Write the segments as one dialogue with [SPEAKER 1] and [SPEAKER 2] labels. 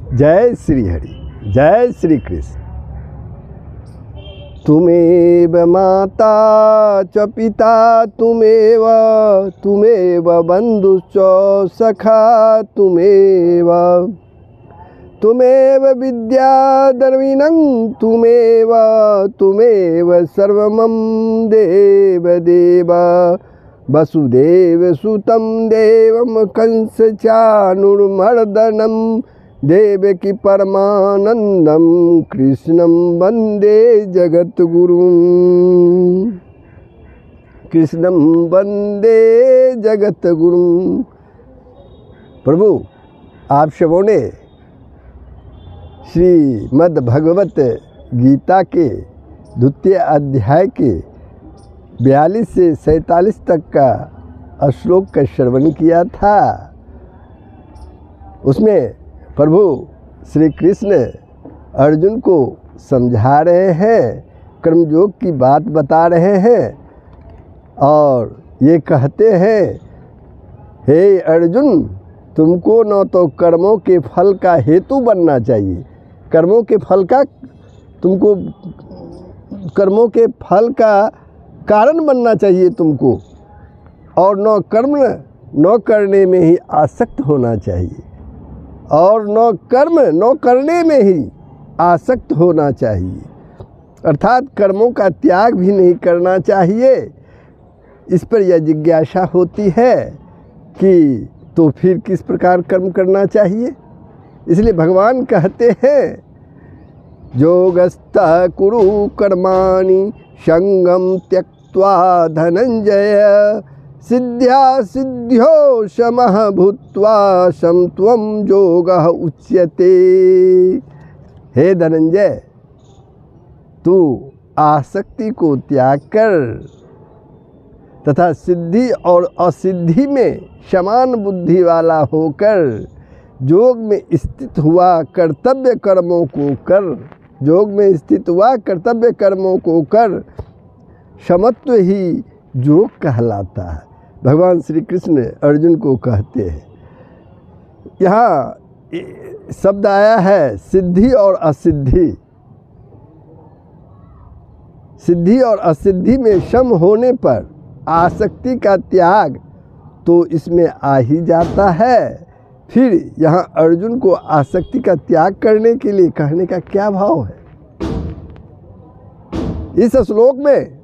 [SPEAKER 1] जय श्री हरि, जय श्री कृष्ण। तुमेव माता च पिता तुमेव बंधुश्च सखा तुमेव विद्या द्रविणं तुमेव सर्वमं देवदेव वसुदेवसुतं देवं कंसचाणूरमर्दनं देवकी परमानंदं कृष्णं वंदे जगद्गुरुं। कृष्णं वंदे जगद्गुरुं। प्रभु, आप सबों ने श्रीमद् भगवत गीता के द्वितीय अध्याय के 42 से 47 तक का श्लोक का श्रवण किया था। उसमें प्रभु श्री कृष्ण अर्जुन को समझा रहे हैं, कर्मयोग की बात बता रहे हैं और ये कहते हैं, हे अर्जुन, तुमको न तो कर्मों के फल का हेतु बनना चाहिए, कर्मों के फल का कारण बनना चाहिए तुमको, और न करने में ही आसक्त होना चाहिए, और न करने में ही आसक्त होना चाहिए। अर्थात कर्मों का त्याग भी नहीं करना चाहिए। इस पर यह जिज्ञासा होती है कि तो फिर किस प्रकार कर्म करना चाहिए। इसलिए भगवान कहते हैं, योगस्थः कुरु कर्माणि संगम त्यक्त्वा धनंजय सिद्ध्या सिद्ध्यो शमः भूत्वा समत्वं योगः उच्यते। हे धनंजय, तू आसक्ति को त्याग कर तथा सिद्धि और असिद्धि में समान बुद्धि वाला होकर योग में स्थित हुआ कर्तव्य कर्मों को कर, समत्व ही योग कहलाता है। भगवान श्री कृष्ण अर्जुन को कहते हैं। यहाँ शब्द आया है सिद्धि और असिद्धि। सिद्धि और असिद्धि में सम होने पर आसक्ति का त्याग तो इसमें आ ही जाता है। फिर यहाँ अर्जुन को आसक्ति का त्याग करने के लिए कहने का क्या भाव है। इस श्लोक में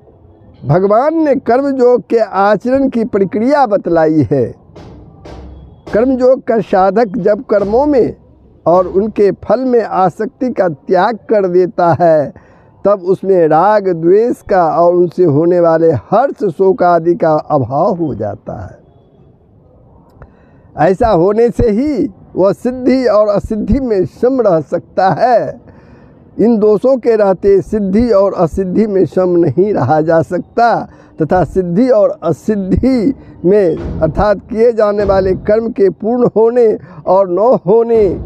[SPEAKER 1] भगवान ने कर्मयोग के आचरण की प्रक्रिया बतलाई है। कर्मयोग का साधक जब कर्मों में और उनके फल में आसक्ति का त्याग कर देता है, तब उसमें राग द्वेष का और उनसे होने वाले हर्ष शोक आदि का अभाव हो जाता है। ऐसा होने से ही वह सिद्धि और असिद्धि में सम रह सकता है। इन दोषों के रहते सिद्धि और असिद्धि में सम नहीं रहा जा सकता, तथा सिद्धि और असिद्धि में अर्थात किए जाने वाले कर्म के पूर्ण होने और न होने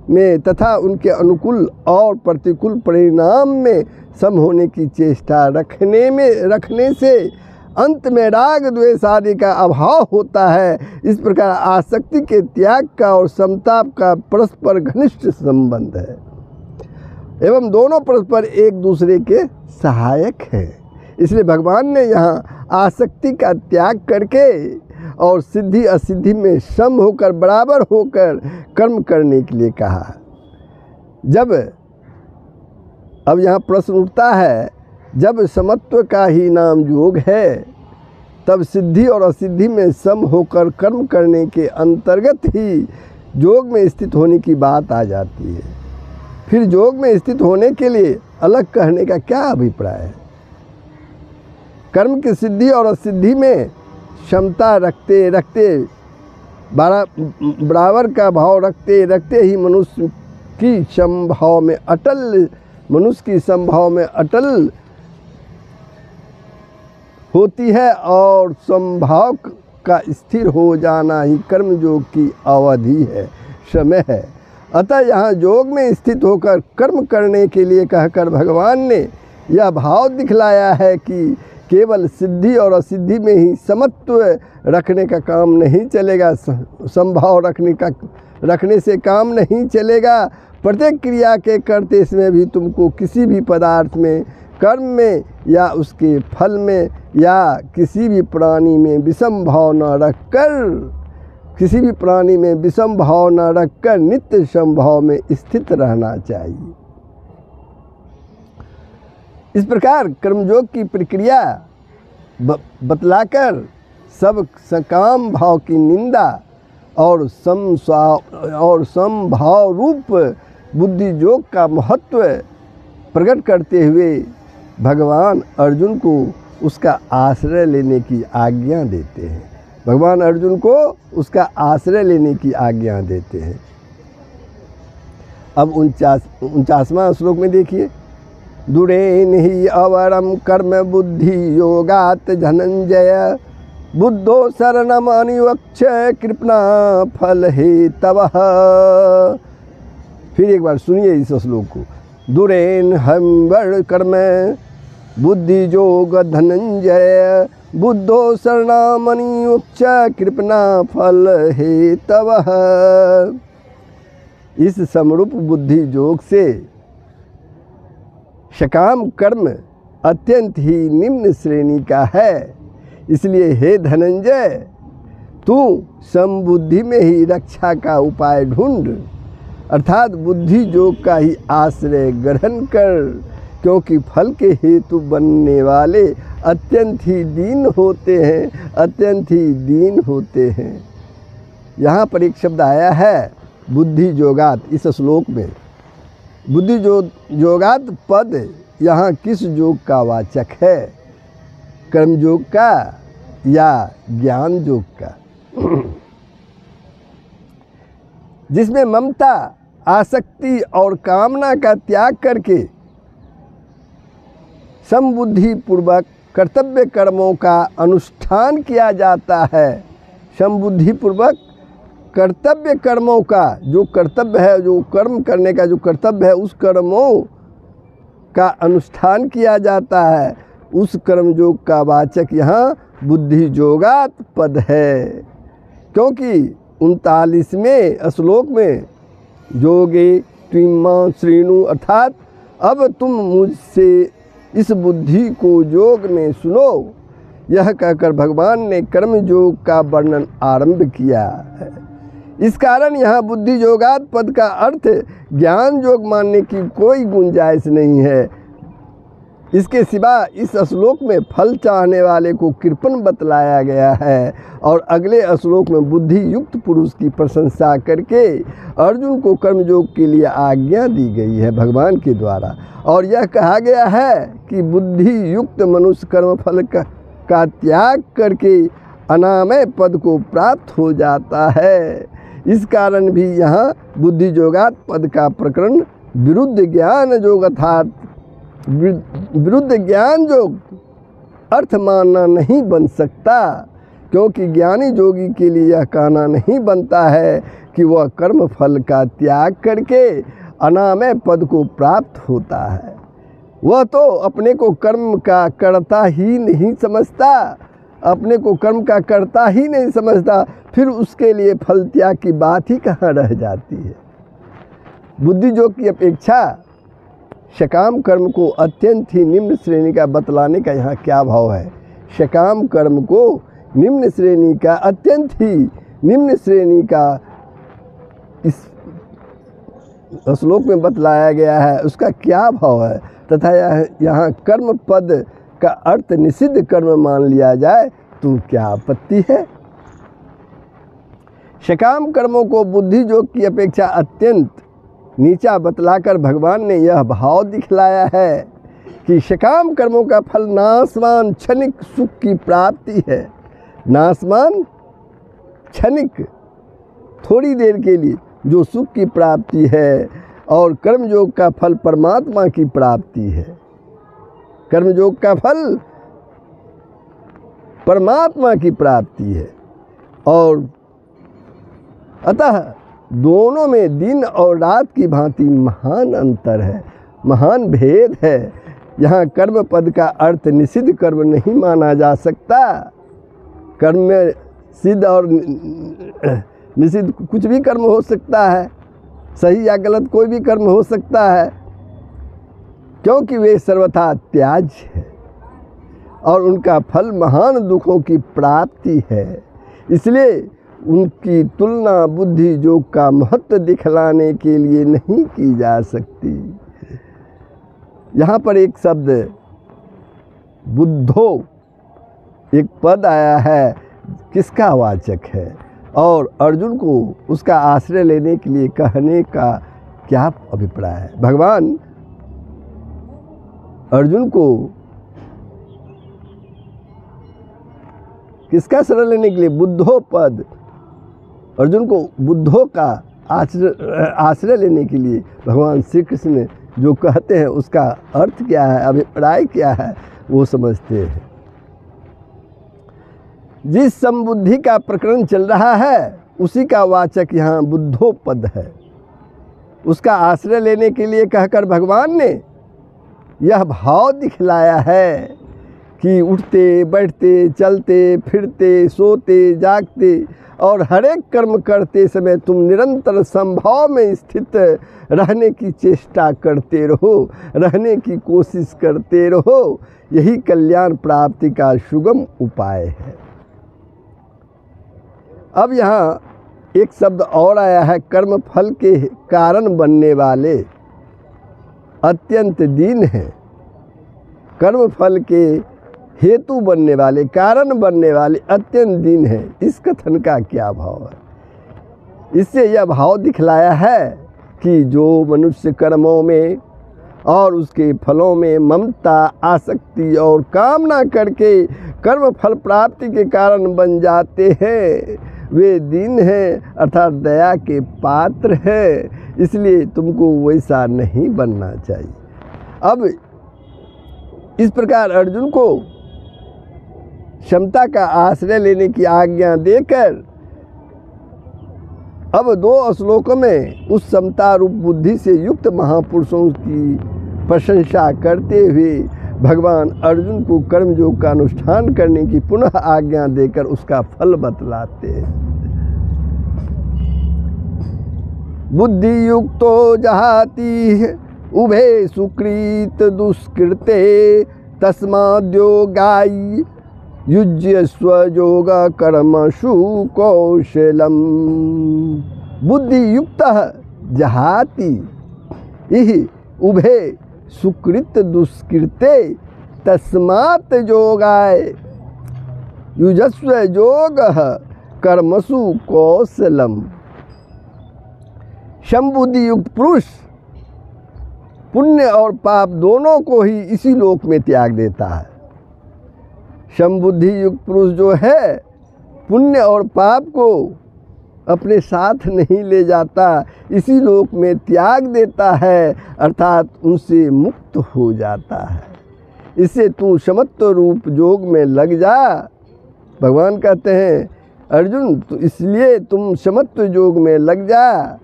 [SPEAKER 1] में तथा उनके अनुकूल और प्रतिकूल परिणाम में सम होने की चेष्टा रखने से अंत में राग द्वेष आदि का अभाव होता है। इस प्रकार आसक्ति के त्याग का और समताप का परस्पर घनिष्ठ संबंध है एवं दोनों परस्पर एक दूसरे के सहायक हैं। इसलिए भगवान ने यहाँ आसक्ति का त्याग करके और सिद्धि असिद्धि में सम होकर बराबर होकर कर्म करने के लिए कहा। अब यहाँ प्रश्न उठता है, जब समत्व का ही नाम योग है, तब सिद्धि और असिद्धि में सम होकर कर्म करने के अंतर्गत ही योग में स्थित होने की बात आ जाती है। फिर योग में स्थित होने के लिए अलग कहने का क्या अभिप्राय है। कर्म की सिद्धि और असिद्धि में क्षमता रखते बराबर का भाव रखते ही मनुष्य की समभाव में अटल होती है, और समभाव का स्थिर हो जाना ही कर्मयोग की अवधि है, समय है। अतः यहाँ योग में स्थित होकर कर्म करने के लिए कहकर भगवान ने यह भाव दिखलाया है कि केवल सिद्धि और असिद्धि में ही समत्व रखने का काम नहीं चलेगा, समभाव रखने से काम नहीं चलेगा, प्रत्येक क्रिया के करते समय भी तुमको किसी भी पदार्थ में, कर्म में या उसके फल में या किसी भी प्राणी में विषम भाव न रखकर नित्य समभाव में स्थित रहना चाहिए। इस प्रकार कर्मयोग की प्रक्रिया बतलाकर सब सकाम भाव की निंदा और समभाव रूप बुद्धि योग का महत्व प्रकट करते हुए भगवान अर्जुन को उसका आश्रय लेने की आज्ञा देते हैं। भगवान अर्जुन को उसका आश्रय लेने की आज्ञा देते हैं। अब 49वां श्लोक में देखिए, दुरेन ही अवरम कर्म बुद्धि योगात धनंजय बुद्धो शरणम अनिवक्ष कृपणा फल हेतवः। फिर एक बार सुनिए इस श्लोक को। दुरेन हम कर्म बुद्धि योग धनंजय बुद्धो शरणम अनिवक्ष कृपणा फल हेतवः। इस समरूप बुद्धि योग से सकाम कर्म अत्यंत ही निम्न श्रेणी का है। इसलिए हे धनंजय, तू समबुद्धि में ही रक्षा का उपाय ढूंढ, अर्थात बुद्धि योग का ही आश्रय ग्रहण कर, क्योंकि फल के हेतु बनने वाले अत्यंत ही दीन होते हैं। यहाँ पर एक शब्द आया है बुद्धि योगात। इस श्लोक में बुद्धि योगात पद यहाँ किस योग का वाचक है? कर्म योग का या ज्ञान योग का? जिसमें ममता, आसक्ति और कामना का त्याग करके समबुद्धि पूर्वक कर्तव्य कर्मों का अनुष्ठान किया जाता है। समबुद्धि पूर्वक कर्तव्य कर्मों का जो कर्तव्य है, जो कर्म करने का जो कर्तव्य है, उस कर्मों का अनुष्ठान किया जाता है। उस कर्मयोग का वाचक यहाँ बुद्धि योगात पद है, क्योंकि 39वें श्लोक में योगे त्विमां शृणु, अर्थात अब तुम मुझसे इस बुद्धि को योग में सुनो, यह कहकर भगवान ने कर्म योग का वर्णन आरंभ किया है। इस कारण यहाँ बुद्धि योगात पद का अर्थ ज्ञान योग मानने की कोई गुंजाइश नहीं है। इसके सिवा इस श्लोक में फल चाहने वाले को कृपण बतलाया गया है और अगले श्लोक में बुद्धि युक्त पुरुष की प्रशंसा करके अर्जुन को कर्मयोग के लिए आज्ञा दी गई है भगवान के द्वारा। और यह कहा गया है कि बुद्धि युक्त मनुष्य कर्म फल का त्याग करके अनामय पद को प्राप्त हो जाता है। इस कारण भी यहाँ बुद्धि योगात पद का प्रकरण विरुद्ध ज्ञान योग अर्थात विरुद्ध ज्ञान योग अर्थ मानना नहीं बन सकता, क्योंकि ज्ञानी योगी के लिए यह कहना नहीं बनता है कि वह कर्म फल का त्याग करके अनामय पद को प्राप्त होता है। वह तो अपने को कर्म का कर्ता ही नहीं समझता, अपने को कर्म का कर्ता ही नहीं समझता, फिर उसके लिए फल त्याग की बात ही कहाँ रह जाती है। बुद्धि योग की अपेक्षा सकाम कर्म को अत्यंत ही निम्न श्रेणी का बतलाने का यहाँ क्या भाव है? सकाम कर्म को निम्न श्रेणी का, अत्यंत ही निम्न श्रेणी का इस श्लोक में बतलाया गया है, उसका क्या भाव है? तथा यहाँ कर्म पद का अर्थ निषिद्ध कर्म मान लिया जाए तो क्या आपत्ति है? सकाम कर्मों को बुद्धि योग की अपेक्षा अत्यंत नीचा बतलाकर भगवान ने यह भाव दिखलाया है कि सकाम कर्मों का फल नाशवान क्षणिक सुख की प्राप्ति है। नाशवान क्षणिक, थोड़ी देर के लिए जो सुख की प्राप्ति है, और कर्मयोग का फल परमात्मा की प्राप्ति है। कर्मयोग का फल परमात्मा की प्राप्ति है, और अतः दोनों में दिन और रात की भांति महान अंतर है, महान भेद है। यहाँ कर्म पद का अर्थ निषिद्ध कर्म नहीं माना जा सकता। कर्म में सिद्ध और निषिद्ध कुछ भी कर्म हो सकता है। सही या गलत कोई भी कर्म हो सकता है, क्योंकि वे सर्वथा त्याज्य है और उनका फल महान दुखों की प्राप्ति है। इसलिए उनकी तुलना बुद्धि योग का महत्व दिखलाने के लिए नहीं की जा सकती। यहाँ पर एक शब्द बुद्धो, एक पद आया है, किसका वाचक है और अर्जुन को उसका आश्रय लेने के लिए कहने का क्या अभिप्राय है। भगवान अर्जुन को किसका शरण लेने के लिए, बुद्धो पद, अर्जुन को बुद्धों का आश्रय लेने के लिए भगवान श्री कृष्ण जो कहते हैं उसका अर्थ क्या है, अभिप्राय क्या है, वो समझते हैं। जिस समबुद्धि का प्रकरण चल रहा है उसी का वाचक यहाँ बुद्धो पद है। उसका आश्रय लेने के लिए कहकर भगवान ने यह भाव दिखलाया है कि उठते बैठते चलते फिरते सोते जागते और हर एक कर्म करते समय तुम निरंतर संभाव में स्थित रहने की चेष्टा करते रहो, रहने की कोशिश करते रहो। यही कल्याण प्राप्ति का सुगम उपाय है। अब यहाँ एक शब्द और आया है, कर्म फल के कारण बनने वाले अत्यंत दीन हैं। कर्म फल के हेतु बनने वाले, कारण बनने वाले अत्यंत दीन है। इस कथन का क्या भाव है? इससे यह भाव दिखलाया है कि जो मनुष्य कर्मों में और उसके फलों में ममता, आसक्ति और कामना करके कर्म फल प्राप्ति के कारण बन जाते हैं, वे दीन हैं अर्थात दया के पात्र हैं। इसलिए तुमको वैसा नहीं बनना चाहिए। अब इस प्रकार अर्जुन को क्षमता का आश्रय लेने की आज्ञा देकर अब 2 श्लोकों में उस समता रूप बुद्धि से युक्त महापुरुषों की प्रशंसा करते हुए भगवान अर्जुन को कर्मयोग का अनुष्ठान करने की पुनः आज्ञा देकर उसका फल बतलाते हैं। बुद्धि युक्तो जहाति उभे सुकृत दुष्कृते तस्माद्योगाय युज्य स्वयोग कर्मसु कौशलम। बुद्धि युक्त जहाति इह उभे सुकृत दुष्कृते तस्मात् योगाय युजस्व योग कर्मसु कौशलम। समबुद्धि युक्त पुरुष पुण्य और पाप दोनों को ही इसी लोक में त्याग देता है। समबुद्धि युक्त पुरुष जो है पुण्य और पाप को अपने साथ नहीं ले जाता, इसी लोक में त्याग देता है अर्थात उनसे मुक्त हो जाता है। इससे तू समत्व रूप योग में लग जा। भगवान कहते हैं अर्जुन तो इसलिए तुम समत्व योग में लग जा।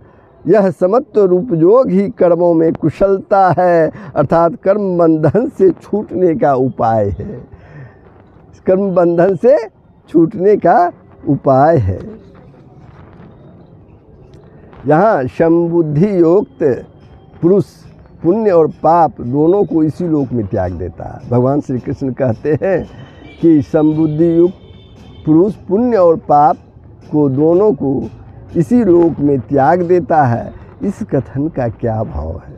[SPEAKER 1] यह समत्व रूप योग ही कर्मों में कुशलता है अर्थात कर्म बंधन से छूटने का उपाय है। कर्म बंधन से छूटने का उपाय है। यहाँ समबुद्धि युक्त पुरुष पुण्य और पाप दोनों को इसी लोक में त्याग देता है। भगवान श्री कृष्ण कहते हैं कि समबुद्धि युक्त पुरुष पुण्य और पाप को दोनों को इसी लोक में त्याग देता है। इस कथन का क्या भाव है?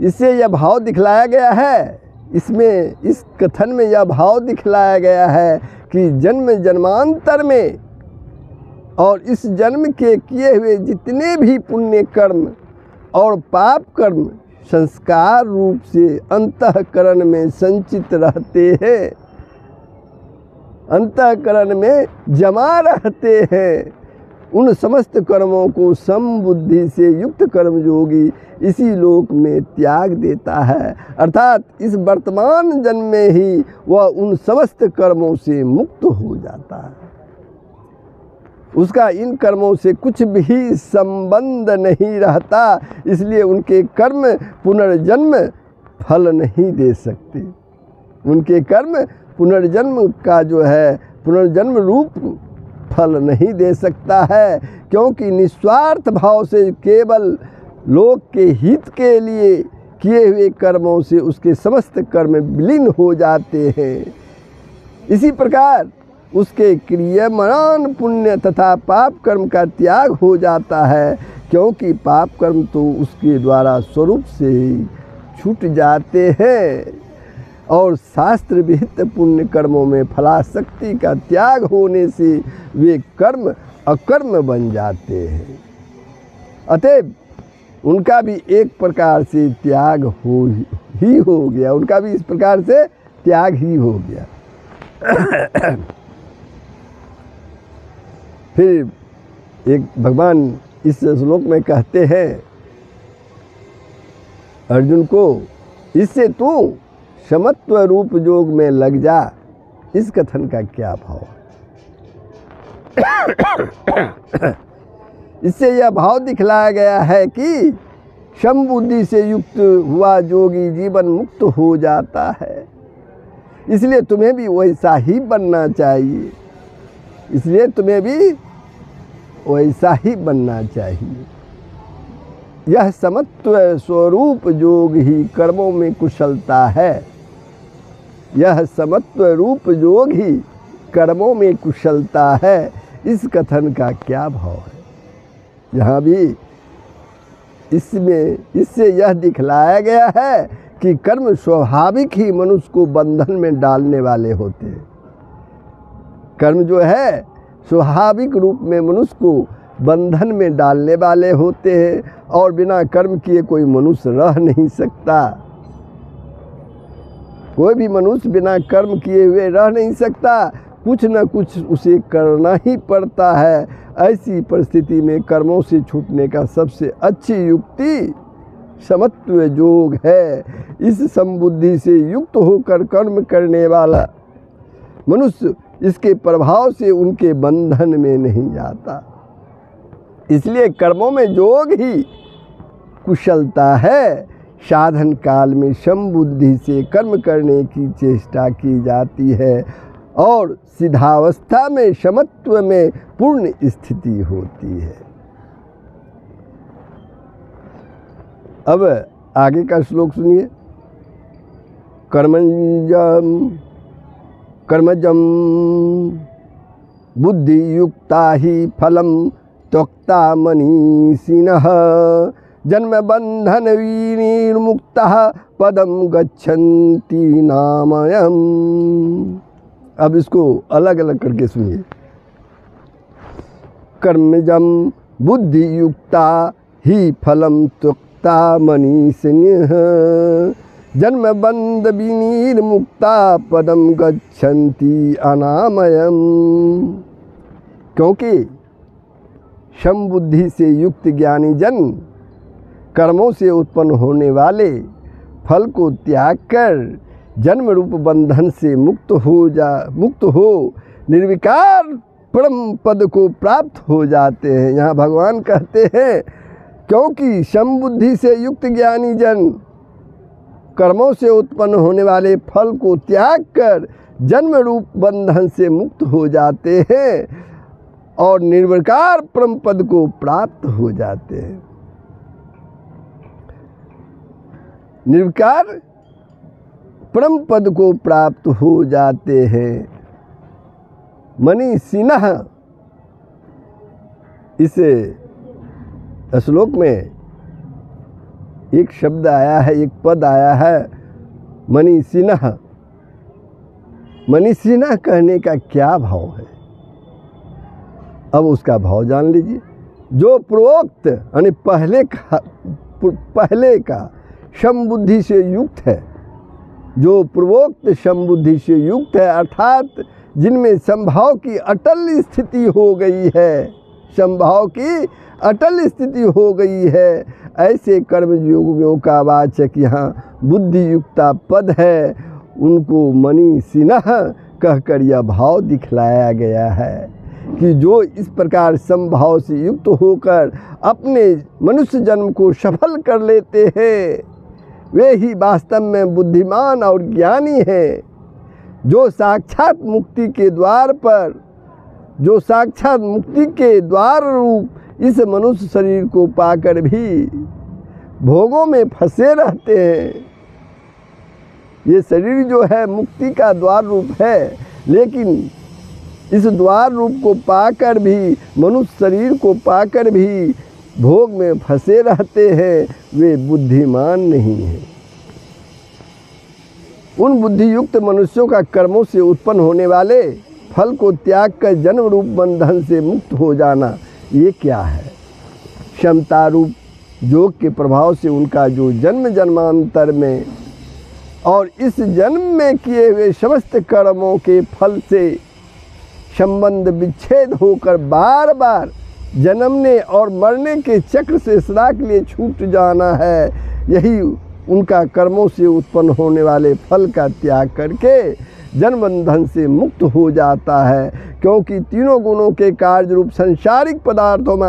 [SPEAKER 1] इससे यह भाव दिखलाया गया है, इसमें इस कथन में यह भाव दिखलाया गया है कि जन्म जन्मांतर में और इस जन्म के किए हुए जितने भी पुण्य कर्म और पाप कर्म संस्कार रूप से अंतःकरण में संचित रहते हैं, अंतःकरण में जमा रहते हैं। उन समस्त कर्मों को समबुद्धि से युक्त कर्मयोगी इसी लोक में त्याग देता है अर्थात इस वर्तमान जन्म में ही वह उन समस्त कर्मों से मुक्त हो जाता है। उसका इन कर्मों से कुछ भी संबंध नहीं रहता, इसलिए उनके कर्म पुनर्जन्म फल नहीं दे सकते। उनके कर्म पुनर्जन्म का जो है पुनर्जन्म रूप फल नहीं दे सकता है, क्योंकि निस्वार्थ भाव से केवल लोक के हित के लिए किए हुए कर्मों से उसके समस्त कर्म विलीन हो जाते हैं। इसी प्रकार उसके क्रियमान पुण्य तथा पाप कर्म का त्याग हो जाता है, क्योंकि पाप कर्म तो उसके द्वारा स्वरूप से ही छूट जाते हैं और शास्त्र विहित पुण्य कर्मों में फलाशक्ति का त्याग होने से वे कर्म अकर्म बन जाते हैं। अतएव उनका भी एक प्रकार से त्याग हो गया, उनका भी इस प्रकार से त्याग ही हो गया। फिर एक भगवान इस श्लोक में कहते हैं अर्जुन को, इससे तू समत्व रूप योग में लग जा। इस कथन का क्या भाव है? इससे यह भाव दिखलाया गया है कि समबुद्धि से युक्त हुआ योगी जीवन मुक्त हो जाता है, इसलिए तुम्हें भी वैसा ही बनना चाहिए, इसलिए तुम्हें भी वैसा ही बनना चाहिए। यह समत्व स्वरूप योग ही कर्मों में कुशलता है, यह समत्व रूप योग ही कर्मों में कुशलता है। इस कथन का क्या भाव है? यहाँ भी इससे यह दिखलाया गया है कि कर्म स्वाभाविक ही मनुष्य को बंधन में डालने वाले होते हैं। कर्म जो है स्वाभाविक रूप में मनुष्य को बंधन में डालने वाले होते हैं, और बिना कर्म किए कोई मनुष्य रह नहीं सकता। कोई भी मनुष्य बिना कर्म किए हुए रह नहीं सकता, कुछ न कुछ उसे करना ही पड़ता है। ऐसी परिस्थिति में कर्मों से छूटने का सबसे अच्छी युक्ति समत्व योग है। इस समबुद्धि से युक्त होकर कर्म करने वाला मनुष्य इसके प्रभाव से उनके बंधन में नहीं जाता। इसलिए कर्मों में योग ही कुशलता है। साधन काल में समबुद्धि से कर्म करने की चेष्टा की जाती है और सिद्धावस्था में समत्व में पूर्ण स्थिति होती है। अब आगे का श्लोक सुनिए। कर्मजम बुद्धि युक्ता ही फलम त्यक्ता मनीषिणः जन्म बंधन विनिर्मुक्तः पदम गच्छन्ति नामयम्। अब इसको अलग अलग करके सुनिए। कर्मजम बुद्धि युक्ता ही फलम त्यक्ता मनीषिणः जन्म बंध विनिर्मुक्ता पदम गच्छन्ति अनामयम्। क्योंकि समबुद्धि से युक्त ज्ञानी जन कर्मों से उत्पन्न होने वाले फल को त्याग कर जन्म रूप बंधन से मुक्त हो निर्विकार परम पद को प्राप्त हो जाते हैं। यहाँ भगवान कहते हैं क्योंकि समबुद्धि से युक्त ज्ञानी जन कर्मों से उत्पन्न होने वाले फल को त्याग कर जन्म रूप बंधन से मुक्त हो जाते हैं और निर्विकार परम पद को प्राप्त हो जाते हैं। निर्विकार परम पद को प्राप्त हो जाते हैं। मनीषिणः, इस श्लोक में एक शब्द आया है, एक पद आया है मनीषिणः। मनीषिणः कहने का क्या भाव है? अब उसका भाव जान लीजिए। जो पूर्वोक्त यानी पहले का समबुद्धि से युक्त है, जो पूर्वोक्त समबुद्धि से युक्त है, अर्थात जिनमें संभाव की अटल स्थिति हो गई है, संभाव की अटल स्थिति हो गई है, ऐसे कर्मयोगियों का वाचक यहाँ बुद्धि युक्ता पद है। उनको मनीषिणः कहकर यह भाव दिखलाया गया है कि जो इस प्रकार समभाव से युक्त होकर अपने मनुष्य जन्म को सफल कर लेते हैं, वे ही वास्तव में बुद्धिमान और ज्ञानी हैं, जो साक्षात मुक्ति के द्वार पर जो साक्षात मुक्ति के द्वार रूप इस मनुष्य शरीर को पाकर भी भोगों में फंसे रहते हैं। ये शरीर जो है मुक्ति का द्वार रूप है, लेकिन इस द्वार रूप को पाकर भी, मनुष्य शरीर को पाकर भी भोग में फंसे रहते हैं, वे बुद्धिमान नहीं हैं। उन बुद्धियुक्त मनुष्यों का कर्मों से उत्पन्न होने वाले फल को त्याग कर जन्म रूप बंधन से मुक्त हो जाना, ये क्या है? क्षमता रूप योग के प्रभाव से उनका जो जन्म जन्मांतर में और इस जन्म में किए हुए समस्त कर्मों के फल से संबंध विच्छेद होकर बार बार जन्मने और मरने के चक्र से सदा के लिए छूट जाना है, यही उनका कर्मों से उत्पन्न होने वाले फल का त्याग करके जन्म बंधन से मुक्त हो जाता है। क्योंकि तीनों गुणों के कार्य रूप सांसारिक पदार्थों में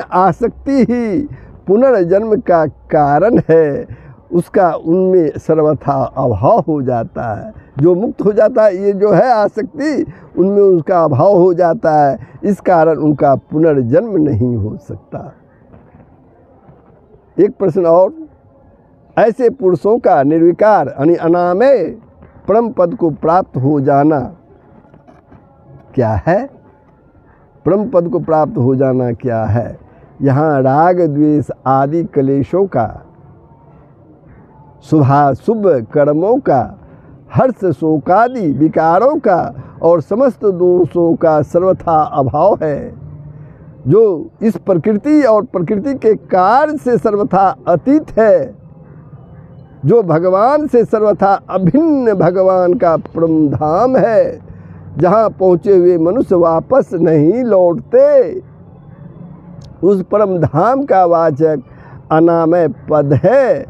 [SPEAKER 1] आसक्ति ही पुनर्जन्म का कारण है, उसका उनमें सर्वथा अभाव हो जाता है। जो मुक्त हो जाता है, ये जो है आसक्ति, उनमें उसका अभाव हो जाता है, इस कारण उनका पुनर्जन्म नहीं हो सकता। एक प्रश्न और, ऐसे पुरुषों का निर्विकार यानी अनामय परम पद को प्राप्त हो जाना क्या है? परम पद को प्राप्त हो जाना क्या है? यहाँ राग द्वेष आदि क्लेशों का, शुभाशुभ कर्मों का, हर्ष शोकादि विकारों का और समस्त दोषों का सर्वथा अभाव है, जो इस प्रकृति और प्रकृति के कार्य से सर्वथा अतीत है, जो भगवान से सर्वथा अभिन्न भगवान का परम धाम है, जहाँ पहुँचे हुए मनुष्य वापस नहीं लौटते, उस परम धाम का वाचक अनामय पद है।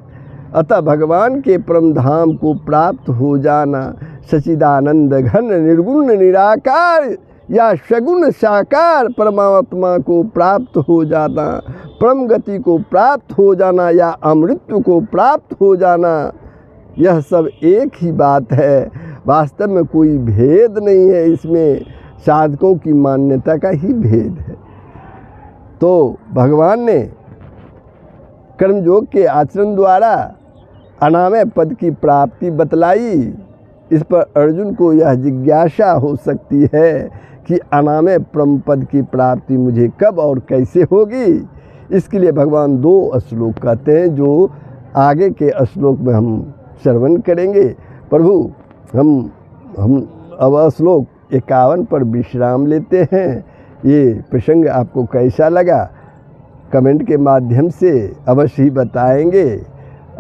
[SPEAKER 1] अतः भगवान के परम धाम को प्राप्त हो जाना, सच्चिदानंद घन निर्गुण निराकार या सगुण साकार परमात्मा को प्राप्त हो जाना, परम गति को प्राप्त हो जाना या अमृत को प्राप्त हो जाना, यह सब एक ही बात है। वास्तव में कोई भेद नहीं है, इसमें साधकों की मान्यता का ही भेद है। तो भगवान ने कर्मयोग के आचरण द्वारा अनामय पद की प्राप्ति बतलाई। इस पर अर्जुन को यह जिज्ञासा हो सकती है कि अनामय परम पद की प्राप्ति मुझे कब और कैसे होगी। इसके लिए भगवान 2 श्लोक कहते हैं, जो आगे के श्लोक में हम श्रवण करेंगे। प्रभु हम अब श्लोक 51 पर विश्राम लेते हैं। ये प्रसंग आपको कैसा लगा कमेंट के माध्यम से अवश्य ही बताएंगे।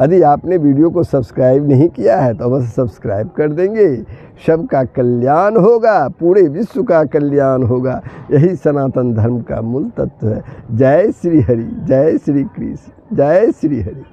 [SPEAKER 1] यदि आपने वीडियो को सब्सक्राइब नहीं किया है तो अवश्य सब्सक्राइब कर देंगे। सबका कल्याण होगा, पूरे विश्व का कल्याण होगा, यही सनातन धर्म का मूल तत्व है। जय श्री हरि, जय श्री कृष्ण, जय श्री हरि।